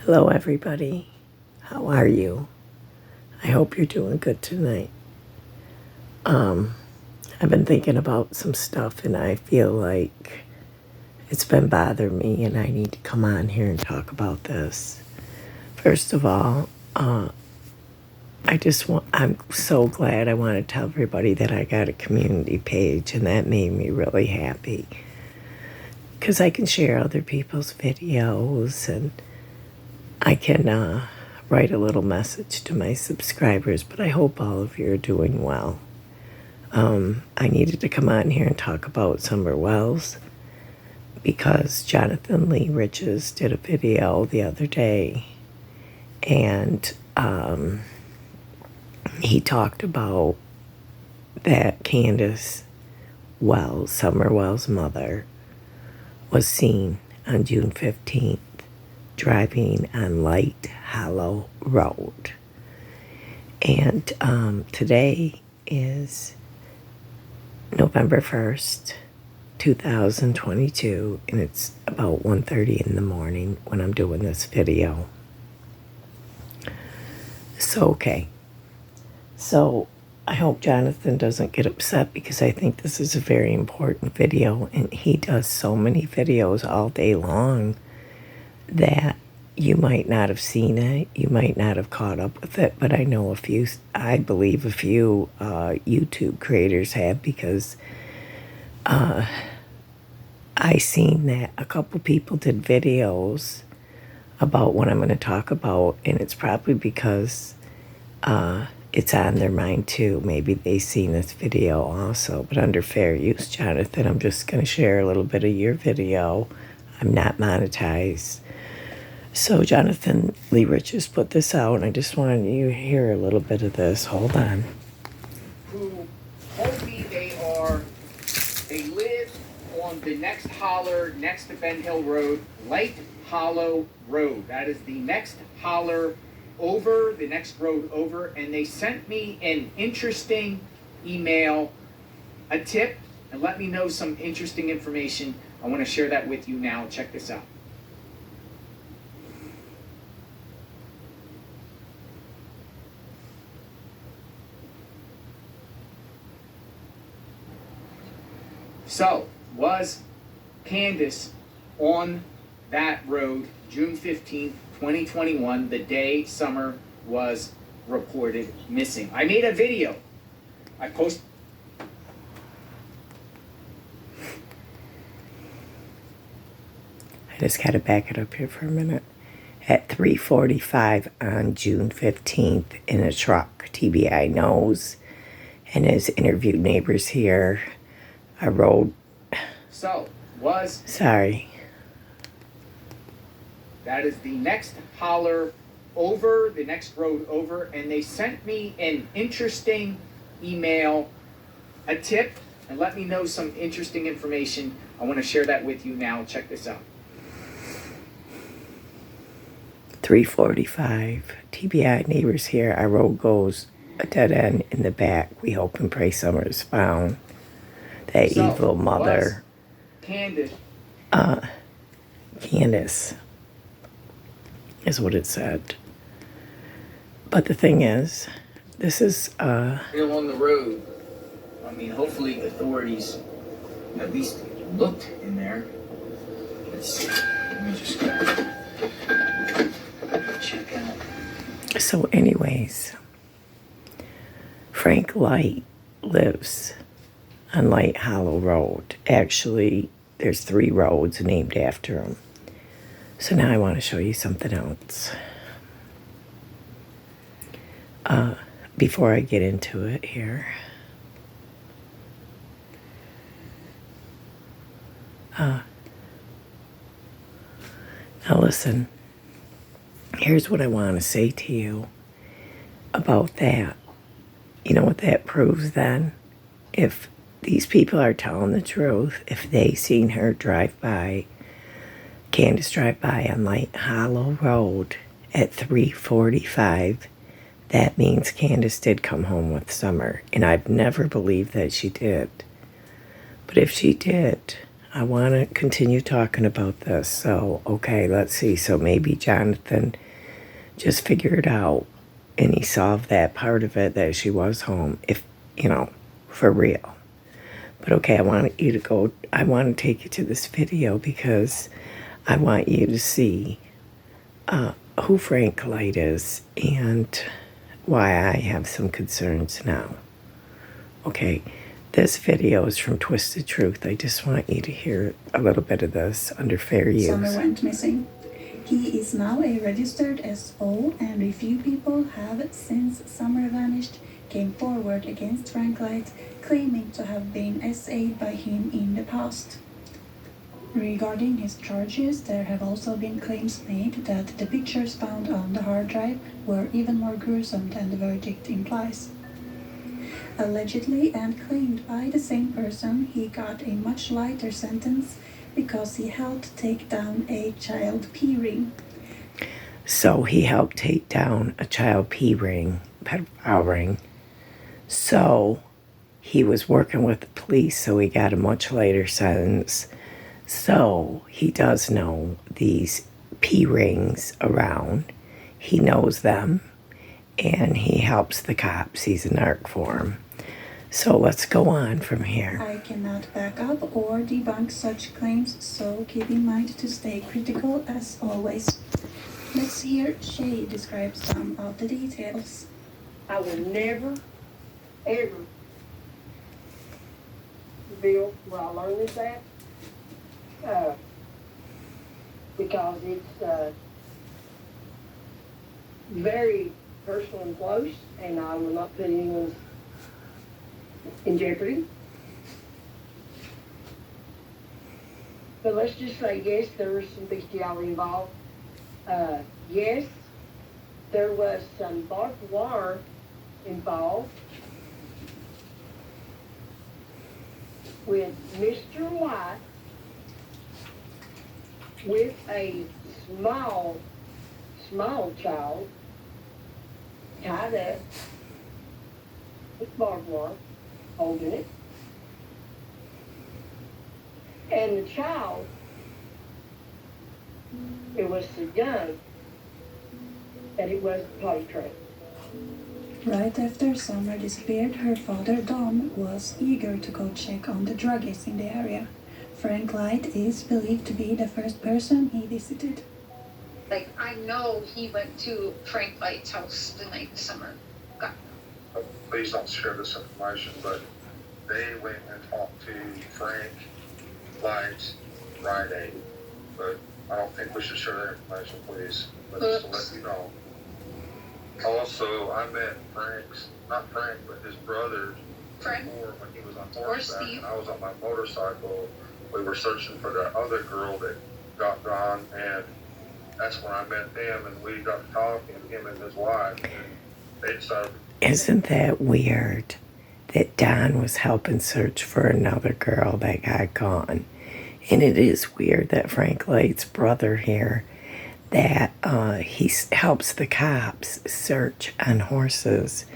Hello, everybody. How are you? I hope you're doing good tonight. I've been thinking about some stuff, and I feel like it's been bothering me, and I need to come on here and talk about this. First of all, I'm so glad. I want to tell everybody that I got a community page, and that made me really happy because I can share other people's videos, and I can write a little message to my subscribers, but I hope all of you are doing well. I needed to come on here and talk about Summer Wells because Jonathan Lee Riches did a video the other day, and he talked about that Candace Wells, Summer Wells' mother, was seen on June 15th driving on Light Hollow Road. And today is November 1st, 2022, and it's about 1:30 in the morning when I'm doing this video. So I hope Jonathan doesn't get upset because I think this is a very important video, and he does so many videos all day long that you might not have seen it, you might not have caught up with it, but I know I believe a few YouTube creators have, because I seen that a couple people did videos about what I'm going to talk about, and it's probably because it's on their mind too. Maybe they seen this video also, but under fair use, Jonathan, I'm just going to share a little bit of your video. I'm not monetized. So Jonathan Lee Riches put this out, and I just wanted you to hear a little bit of this. Hold on. Who told me they live on the next holler next to Ben Hill Road, Light Hollow Road. That is the next holler over, the next road over, and they sent me an interesting email, a tip, and let me know some interesting information. I want to share that with you now. Check this out. So, was Candace on that road June 15th, 2021, the day Summer was reported missing? I made a video. I posted. I just got to back it up here for a minute. At 3:45 on June 15th in a truck, TBI knows, and has interviewed neighbors here. I rode. Sorry. That is the next holler over, the next road over, and they sent me an interesting email, a tip, and let me know some interesting information. I want to share that with you now. Check this out. 3:45, TBI neighbors here. Our road goes a dead end in the back. We hope and pray Summer is found. That evil mother. Candace is what it said. But the thing is, this is along the road. I mean, hopefully authorities at least looked in there. Let's see. Let me just check out. So anyways, Frank Light lives on Light Hollow Road. Actually, there's 3 roads named after him. So now I want to show you something else. Before I get into it here. Now listen, here's what I want to say to you about that. You know what that proves then? If these people are telling the truth, if they seen her Candace drive by on Light Hollow Road at 3:45, that means Candace did come home with Summer, and I've never believed that she did. But if she did, I want to continue talking about this. So, okay, let's see. So maybe Jonathan just figured out and he solved that part of it that she was home, if, for real. But okay, I want you to go, I want to take you to this video because I want you to see who Frank Light is and why I have some concerns now. Okay, this video is from Twisted Truth. I just want you to hear a little bit of this under fair use. Summer went missing. He is now a registered SO, and a few people have, since Summer vanished, came forward against Frank Light, claiming to have been SA'd by him in the past. Regarding his charges, there have also been claims made that the pictures found on the hard drive were even more gruesome than the verdict implies. Allegedly and claimed by the same person, he got a much lighter sentence because he helped take down a child P ring. So he helped take down a child P ring, pedophile ring. So he was working with the police, so he got a much lighter sentence. So he does know these P rings around. He knows them, and he helps the cops. He's a narc for them. So let's go on from here. I cannot back up or debunk such claims, so keep in mind to stay critical as always. Let's hear Shay describe some of the details. I will never, ever reveal where I learned this at, because it's very personal and close, and I will not put anyone in jeopardy. But let's just say, yes, there was some bestiality involved. Yes, there was some barbed wire involved with Mr. White with a small child tied up with barbed wire, holding it. And the child, it was so young that it was potty trained. Right after Summer disappeared, her father, Dom, was eager to go check on the druggies in the area. Frank Light is believed to be the first person he visited. I know he went to Frank Light's house the night Summer got. Please don't share this information, but they went and talked to Frank Light Friday. But I don't think we should share that information, please. But just to let you know. Also, I met not Frank, but his brother before when he was on horseback and I was on my motorcycle. We were searching for the other girl that got gone, and that's when I met them, and we got talking, him and his wife, and they decided. Isn't that weird that Don was helping search for another girl that got gone? And it is weird that Frank Light's brother here, that he helps the cops search on horses.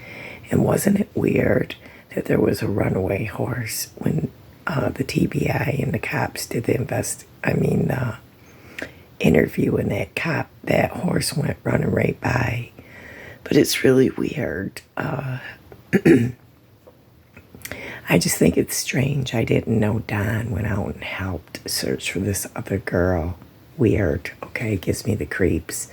And wasn't it weird that there was a runaway horse when the TBI and the cops did the interview, and that horse went running right by. But it's really weird. I just think it's strange. I didn't know Don went out and helped search for this other girl. Weird, okay? It gives me the creeps.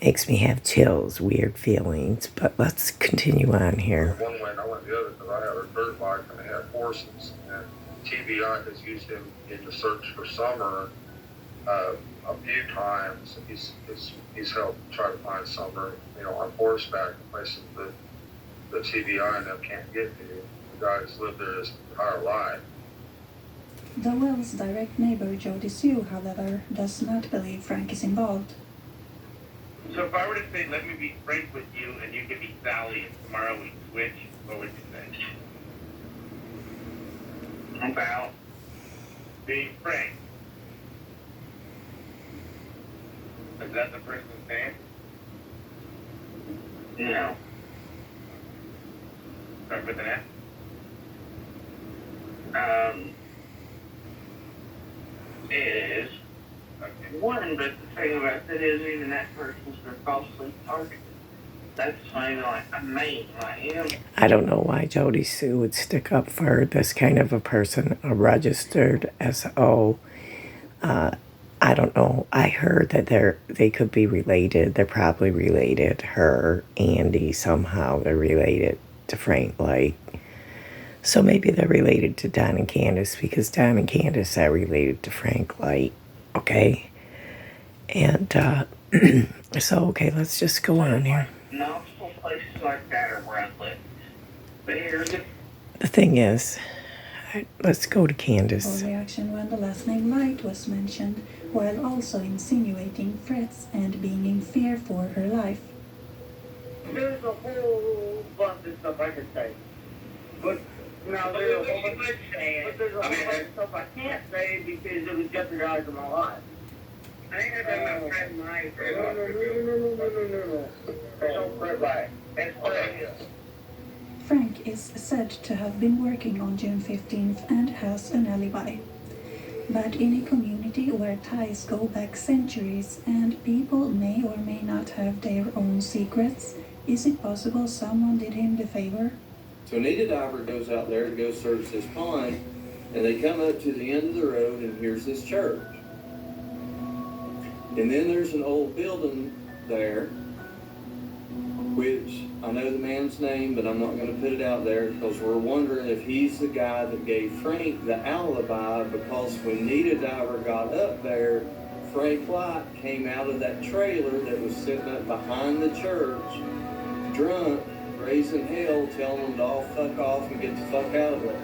Makes me have chills, weird feelings. But let's continue on here. One way and I went the other because I had a dirt bike and I had horses. And TBI has used him in the search for Summer a few times. He's helped try to find Summer, on horseback in places that the TBI and them can't get to. The guy's lived there his entire life. The Wells' direct neighbor, Jody Sue, however, does not believe Frank is involved. So if I were to say, let me be Frank with you and you can be Sally, and tomorrow we switch, what would you say? About being Frank. Is that the person's name? No. Start with an F? is one, but the thing about that is even that person's been falsely targeted. That's kind of like a main, like him. I don't know why Jody Sue would stick up for this kind of a person, a registered SO. I don't know. I heard that they could be related. They're probably related. Her, Andy, somehow they're related to Frank Light. So maybe they're related to Don and Candace because Don and Candace are related to Frank Light. Okay? And so, okay, let's just go on here. Multiple places like that are where I live. But here's The thing is, let's go to Candace. Her reaction when the last name Light was mentioned, while also insinuating threats and being in fear for her life. There's a whole bunch of stuff I could say. But now there's a whole bunch of stuff I can't say because it would jeopardize my life. I think I got my friend Mike. No. Don't fret by it. That's what I do. Frank is said to have been working on June 15th and has an alibi. But in a community where ties go back centuries and people may or may not have their own secrets, is it possible someone did him the favor? So Nita Diver goes out there to go search this pond, and they come up to the end of the road, and here's this church. And then there's an old building there, which I know the man's name, but I'm not going to put it out there because we're wondering if he's the guy that gave Frank the alibi, because when Nita Diver got up there, Frank Light came out of that trailer that was sitting up behind the church, drunk, raising hell, telling them to all fuck off and get the fuck out of there.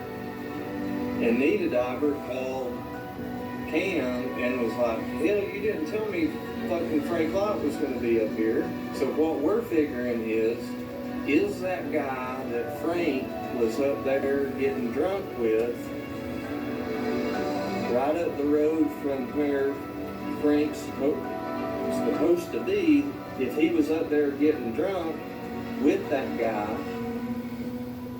And Nita Diver called Cam and was like, hell, you didn't tell me fucking Frank Light was going to be up here. So what we're figuring is that guy that Frank was up there getting drunk with, right up the road from where Frank's supposed to be, if he was up there getting drunk with that guy,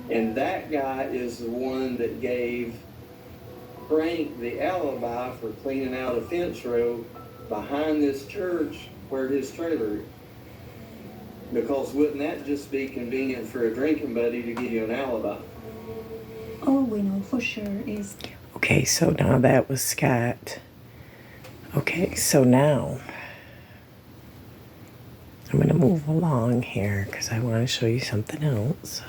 and that guy is the one that gave Frank the alibi for cleaning out a fence row behind this church where his trailer is. Because wouldn't that just be convenient for a drinking buddy to give you an alibi? All we know for sure is... Okay, so now that was Scott. Okay, so now I'm going to move along here because I want to show you something else.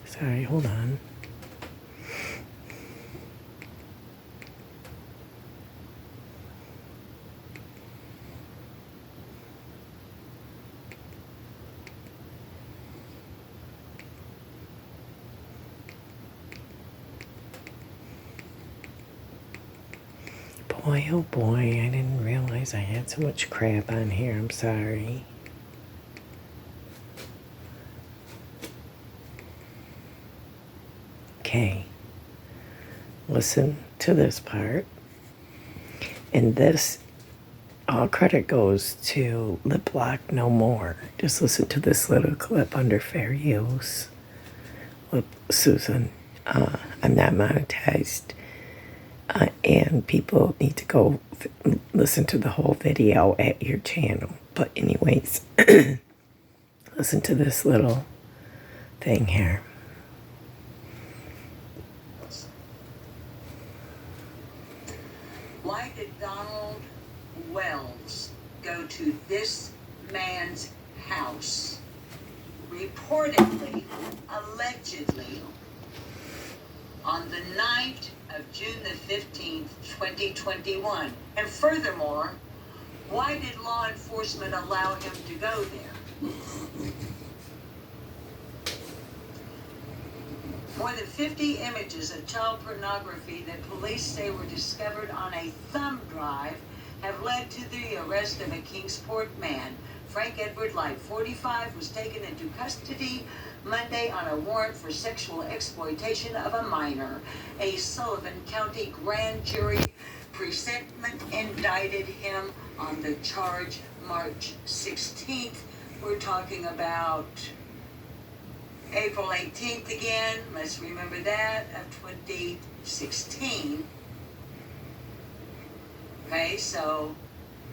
Sorry, hold on. Boy, oh boy, I didn't realize I had so much crap on here. I'm sorry. Okay, listen to this part. And this, all credit goes to Lip Lock No More. Just listen to this little clip under fair use. Look, Susan, I'm not monetized. And people need to go listen to the whole video at your channel. But anyways, listen to this little thing here. Why did Donald Wells go to this man's house, reportedly, allegedly, on the night of June the 15th, 2021? And furthermore, why did law enforcement allow him to go there? More than 50 images of child pornography that police say were discovered on a thumb drive have led to the arrest of a Kingsport man. Frank Edward Light, 45, was taken into custody Monday on a warrant for sexual exploitation of a minor. A Sullivan County grand jury presentment indicted him on the charge March 16th. We're talking about April 18th again. Let's remember that, of 2016. Okay, so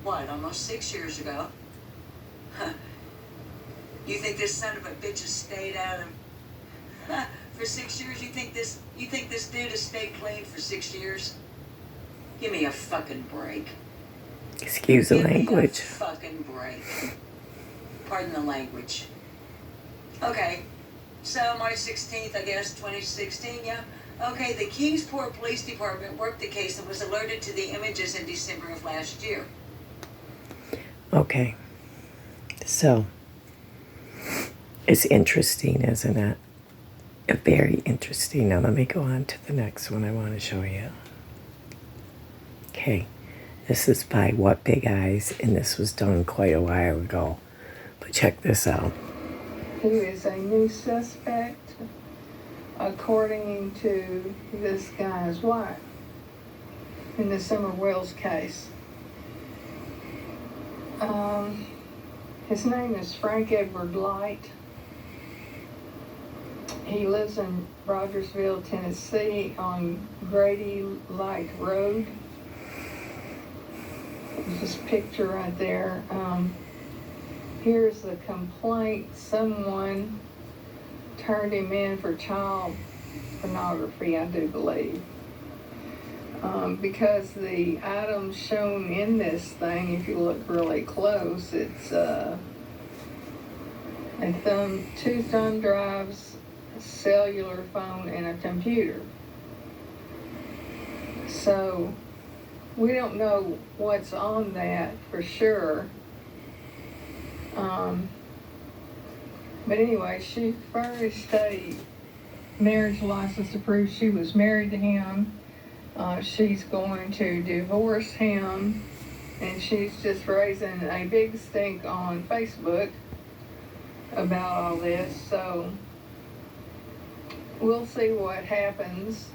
what, almost 6 years ago? You think this son of a bitch has stayed out of for 6 years? You think this dude has stayed clean for 6 years? Give me a fucking break. Excuse the Give me a language. fucking break. Pardon the language. Okay, so March 16th, I guess, 2016, yeah? Okay, the Kingsport Police Department worked the case and was alerted to the images in December of last year. Okay. So, it's interesting, isn't it? Very interesting. Now let me go on to the next one I want to show you. Okay. This is by What Big Eyes, and this was done quite a while ago. But check this out. Who is a new suspect, according to this guy's wife, in the Summer Wells case. His name is Frank Edward Light. He lives in Rogersville, Tennessee, on Grady Light Road. There's this picture right there. Here's the complaint. Someone turned him in for child pornography, I do believe. Because the items shown in this thing, if you look really close, it's two thumb drives, a cellular phone, and a computer. So we don't know what's on that for sure. But anyway, she furnished a marriage license to prove she was married to him. She's going to divorce him, and she's just raising a big stink on Facebook about all this. So we'll see what happens.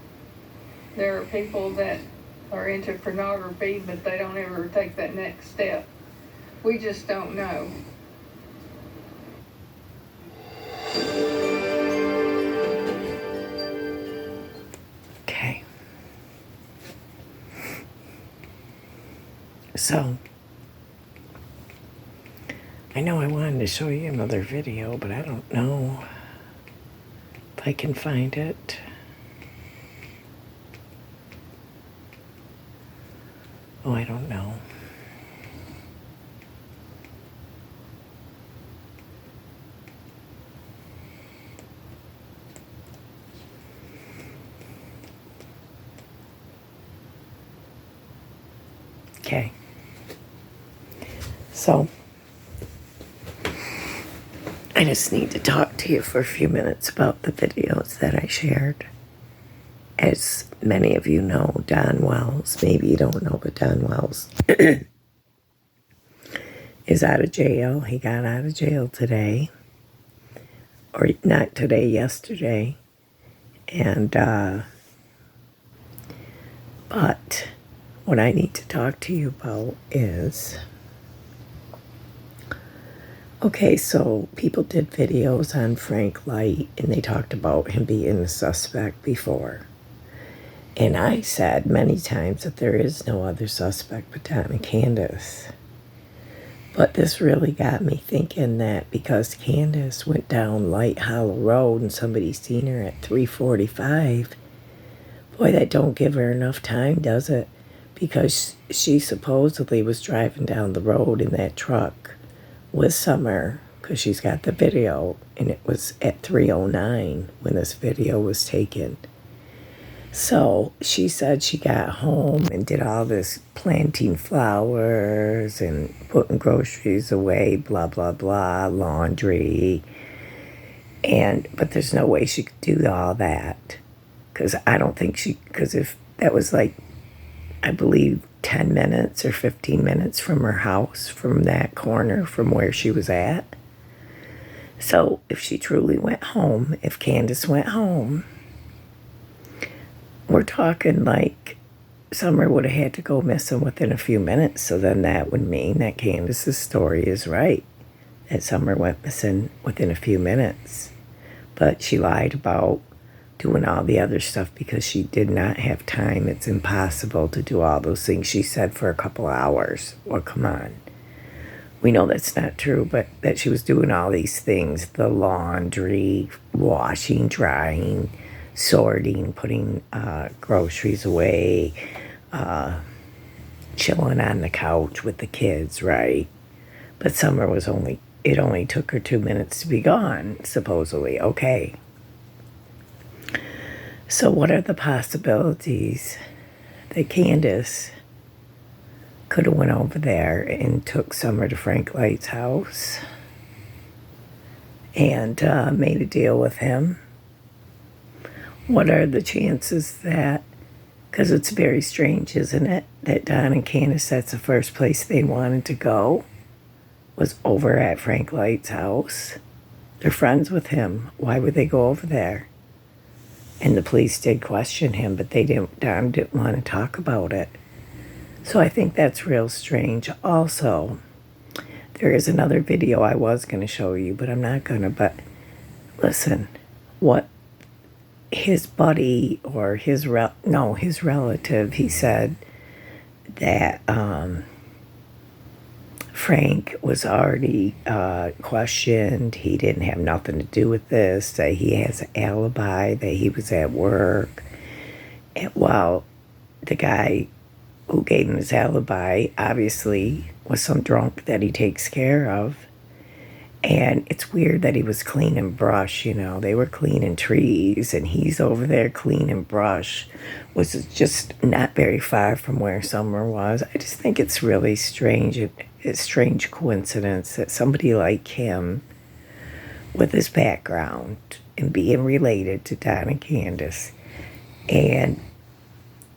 There are people that are into pornography, but they don't ever take that next step. We just don't know. Okay. So, I know I wanted to show you another video, but I don't know if I can find it. Oh, I don't know. Okay. So, I just need to talk to you for a few minutes about the videos that I shared. As many of you know, Don Wells, maybe you don't know, but Don Wells is out of jail. He got out of jail today. Or not today, yesterday. And, but what I need to talk to you about is, okay, so people did videos on Frank Light, and they talked about him being a suspect before. And I said many times that there is no other suspect but Tom and Candace. But this really got me thinking that because Candace went down Light Hollow Road and somebody seen her at 3:45, boy, that don't give her enough time, does it? Because she supposedly was driving down the road in that truck with Summer, because she's got the video, and it was at 3:09 when this video was taken. So she said she got home and did all this planting flowers and putting groceries away, blah, blah, blah, laundry. But there's no way she could do all that. Because I don't think because if that was like, I believe 10 minutes or 15 minutes from her house, from that corner, from where she was at. So if she truly went home, if Candace went home, we're talking like Summer would have had to go missing within a few minutes, so then that would mean that Candace's story is right, that Summer went missing within a few minutes. But she lied about doing all the other stuff because she did not have time. It's impossible to do all those things she said for a couple hours. Well, come on. We know that's not true, but that she was doing all these things, the laundry, washing, drying, sorting, putting groceries away, chilling on the couch with the kids, right? But Summer was it only took her 2 minutes to be gone, supposedly. Okay. So what are the possibilities that Candace could have went over there and took Summer to Frank Light's house and made a deal with him? What are the chances that, because it's very strange, isn't it, that Don and Candace, that's the first place they wanted to go, was over at Frank Light's house. They're friends with him. Why would they go over there? And the police did question him, but Don didn't want to talk about it. So I think that's real strange. Also, there is another video I was going to show you, but I'm not going to. But listen, what his buddy or his relative, he said that Frank was already questioned. He didn't have nothing to do with this, that he has an alibi, that he was at work. And while the guy who gave him his alibi obviously was some drunk that he takes care of. And it's weird that he was cleaning brush, They were cleaning trees, and he's over there cleaning brush, was just not very far from where Summer was. I just think it's really strange. It's a strange coincidence that somebody like him, with his background and being related to Don and Candace, and,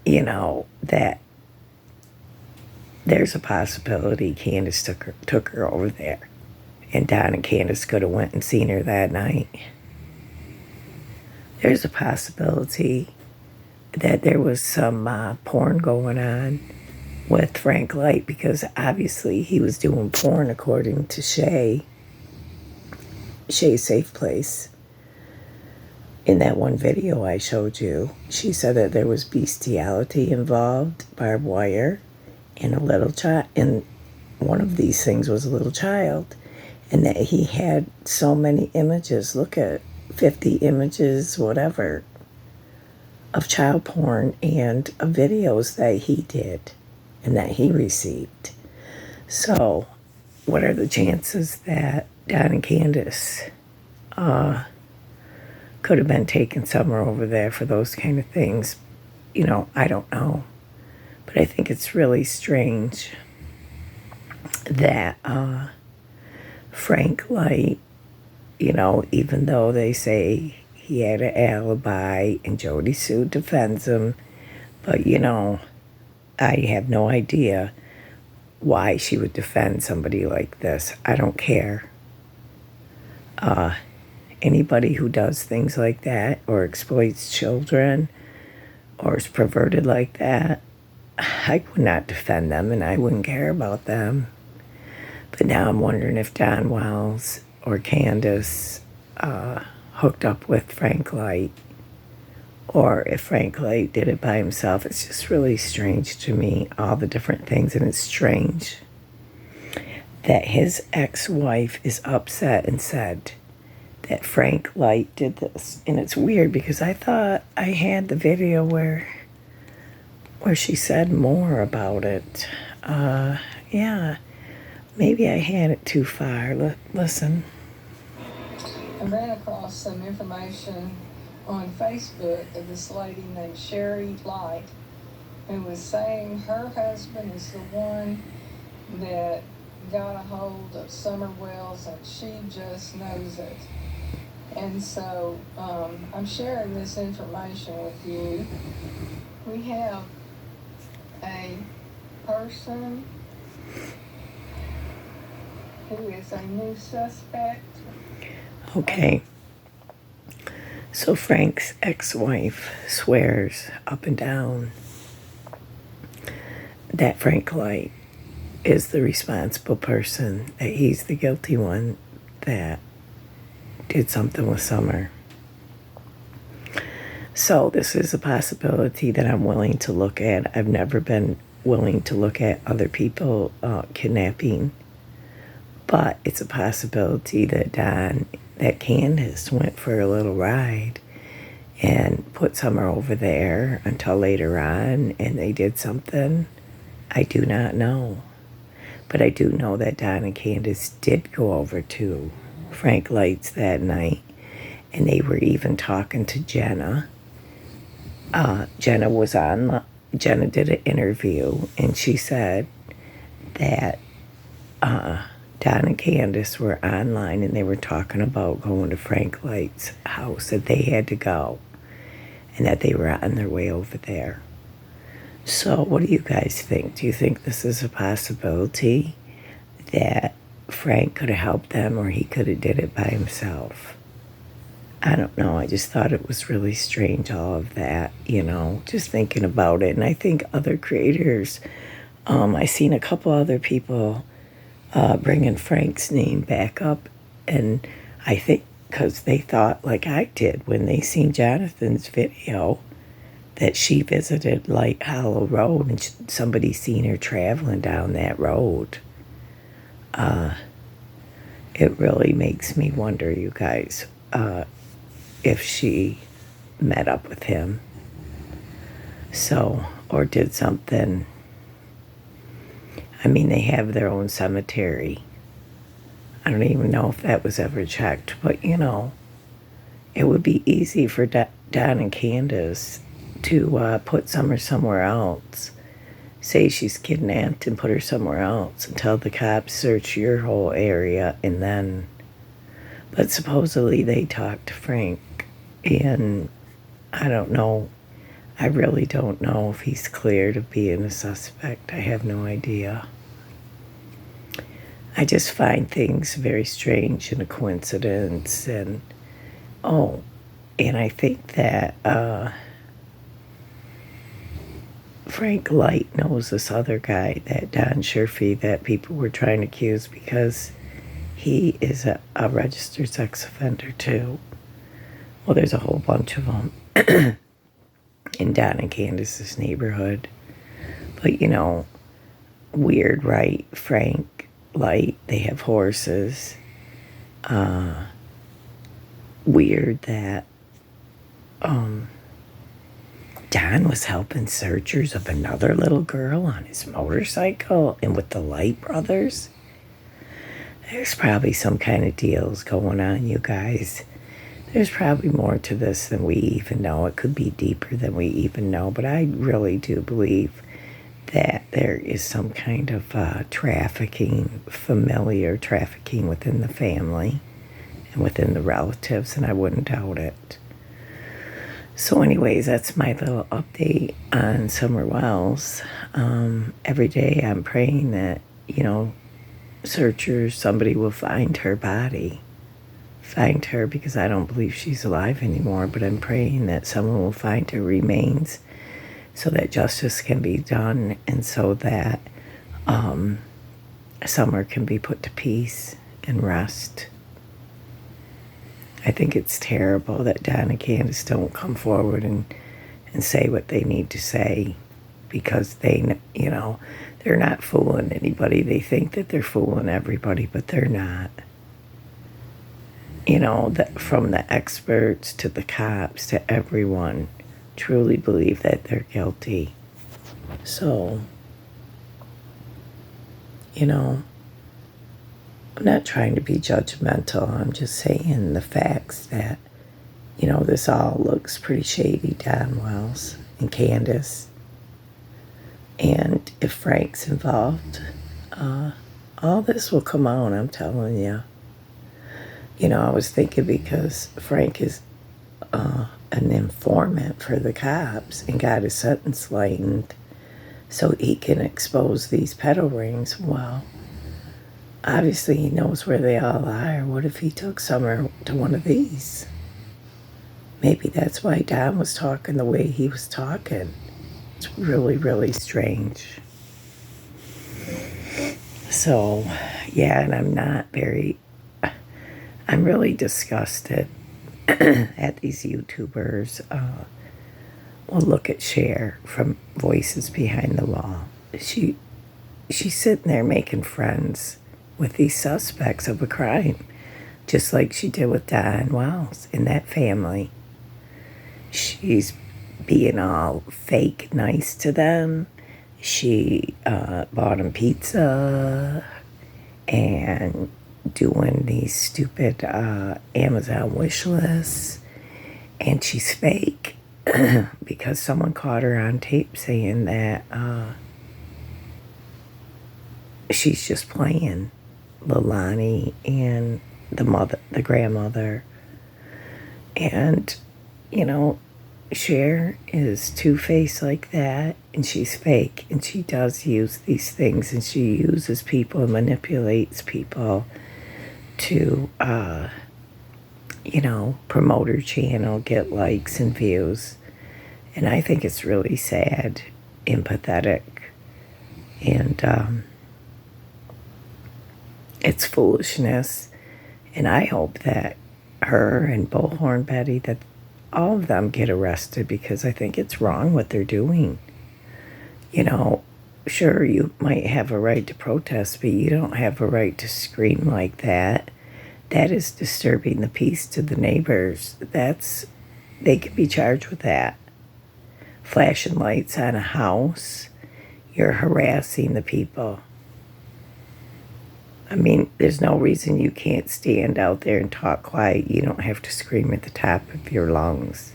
that there's a possibility Candace took her over there. And Don and Candace could have went and seen her that night. There's a possibility that there was some porn going on with Frank Light, because obviously he was doing porn according to Shay's Safe Place. In that one video I showed you, she said that there was bestiality involved, barbed wire, and a little child, and one of these things was a little child. And that he had so many images, look at 50 images, whatever, of child porn and of videos that he did and that he received. So, what are the chances that Don and Candace could have been taking Summer over there for those kind of things? I don't know. But I think it's really strange that Frank Light, even though they say he had an alibi and Jody Sue defends him, but, I have no idea why she would defend somebody like this. I don't care. Anybody who does things like that or exploits children or is perverted like that, I would not defend them and I wouldn't care about them. But now I'm wondering if Don Wells or Candace hooked up with Frank Light, or if Frank Light did it by himself. It's just really strange to me, all the different things, and it's strange that his ex-wife is upset and said that Frank Light did this. And it's weird because I thought I had the video where she said more about it. Yeah. Maybe I had it too far. Listen. I ran across some information on Facebook of this lady named Sherry Light, who was saying her husband is the one that got a hold of Summer Wells, and she just knows it. And so I'm sharing this information with you. We have a person who is a new suspect. Okay. So Frank's ex-wife swears up and down that Frank Light is the responsible person, that he's the guilty one that did something with Summer. So this is a possibility that I'm willing to look at. I've never been willing to look at other people kidnapping, but it's a possibility that Candace went for a little ride and put Summer over there until later on, and they did something. I do not know. But I do know that Don and Candace did go over to Frank Light's that night, and they were even talking to Jenna. Jenna did an interview, and she said that Don and Candace were online, and they were talking about going to Frank Light's house, that they had to go, and that they were on their way over there. So what do you guys think? Do you think this is a possibility that Frank could have helped them, or he could have did it by himself? I don't know. I just thought it was really strange, all of that, just thinking about it. And I think other creators, I seen a couple other people bringing Frank's name back up. And I think because they thought, like I did, when they seen Jonathan's video, that she visited Light Hollow Road and somebody seen her traveling down that road. It really makes me wonder, you guys, if she met up with him. So, or did something. I mean, they have their own cemetery. I don't even know if that was ever checked, but it would be easy for Don and Candace to put Summer somewhere else. Say she's kidnapped and put her somewhere else until the cops search your whole area, and then. But supposedly they talked to Frank, and I don't know. I really don't know if he's cleared of being a suspect. I have no idea. I just find things very strange and a coincidence, and I think that Frank Light knows this other guy, that Don Sherfy, that people were trying to accuse, because he is a registered sex offender too. Well, there's a whole bunch of them in Don and Candace's neighborhood. But weird, right? Frank Light, they have horses. Weird that Don was helping searchers of another little girl on his motorcycle and with the Light brothers. There's probably some kind of deals going on, you guys. There's probably more to this than we even know. It could be deeper than we even know, but I really do believe that there is some kind of familiar trafficking within the family and within the relatives, and I wouldn't doubt it. So anyways, that's my little update on Summer Wells. Every day I'm praying that, searchers, somebody will find her body. Find her, because I don't believe she's alive anymore, but I'm praying that someone will find her remains so that justice can be done, and so that Summer can be put to peace and rest. I think it's terrible that Don and Candace don't come forward and say what they need to say, because they're not fooling anybody. They think that they're fooling everybody, but they're not. That from the experts to the cops to everyone truly believe that they're guilty. So, I'm not trying to be judgmental. I'm just saying the facts that, this all looks pretty shady, Don Wells and Candace. And if Frank's involved, all this will come out, I'm telling you. I was thinking, because Frank is an informant for the cops and got his sentence lightened so he can expose these peddle rings. Well, obviously he knows where they all are. What if he took Summer to one of these? Maybe that's why Don was talking the way he was talking. It's really, really strange. So, yeah, and I'm really disgusted at these YouTubers. Well, look at Cher from Voices Behind the Law. She's sitting there making friends with these suspects of a crime, just like she did with Don Wells and that family. She's being all fake nice to them. She bought them pizza and doing these stupid Amazon wish lists. And she's fake because someone caught her on tape saying that she's just playing Lilani and the grandmother. And, you know, Cher is two-faced like that, and she's fake, and she does use these things, and she uses people and manipulates people to, you know, promote her channel, get likes and views. And I think it's really sad and pathetic. And it's foolishness. And I hope that her and Bullhorn Betty, that all of them get arrested, because I think it's wrong what they're doing. You know, sure, you might have a right to protest, but you don't have a right to scream like that. That is disturbing the peace to the neighbors. They could be charged with that. Flashing lights on a house, you're harassing the people. I mean, there's no reason you can't stand out there and talk quiet. You don't have to scream at the top of your lungs.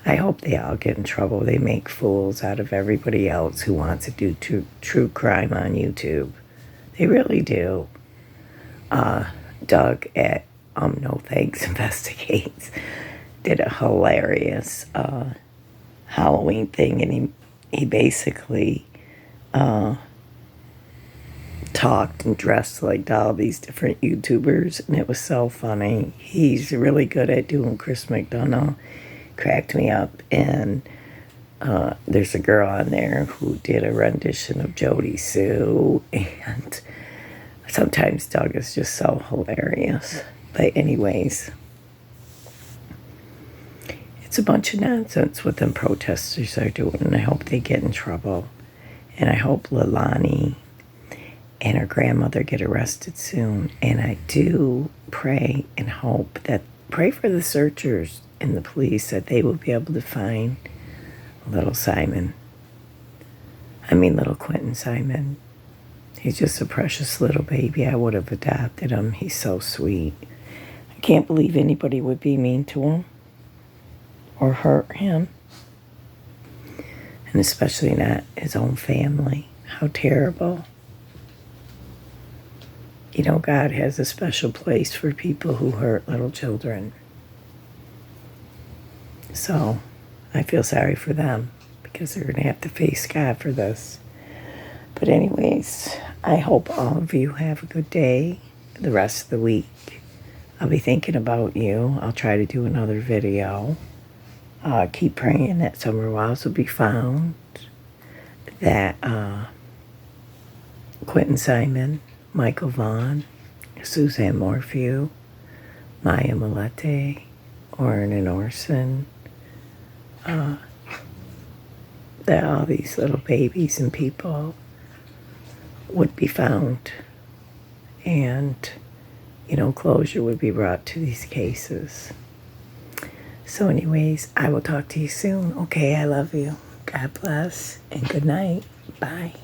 I hope they all get in trouble. They make fools out of everybody else who wants to do true crime on YouTube. They really do. Doug at No Thanks Investigates did a hilarious Halloween thing, and he basically talked and dressed like all these different YouTubers, and it was so funny. He's really good at doing Chris McDonough. Cracked me up. And there's a girl on there who did a rendition of Jody Sue, and sometimes Doug is just so hilarious. But anyways, it's a bunch of nonsense what them protesters are doing, and I hope they get in trouble. And I hope Lilani and her grandmother get arrested soon. And I do pray and hope pray for the searchers and the police, that they will be able to find little Quentin Simon. He's just a precious little baby. I would have adopted him. He's so sweet. I can't believe anybody would be mean to him or hurt him. And especially not his own family. How terrible. You know, God has a special place for people who hurt little children. So I feel sorry for them, because they're going to have to face God for this. But anyways, I hope all of you have a good day the rest of the week. I'll be thinking about you. I'll try to do another video. Keep praying that Summer Wiles will be found, that Quentin Simon, Michael Vaughn, Suzanne Morphew, Maya Malete, Orrin and Orson, that all these little babies and people would be found, and, you know, closure would be brought to these cases. So anyways, I will talk to you soon. Okay, I love you. God bless, and good night. Bye.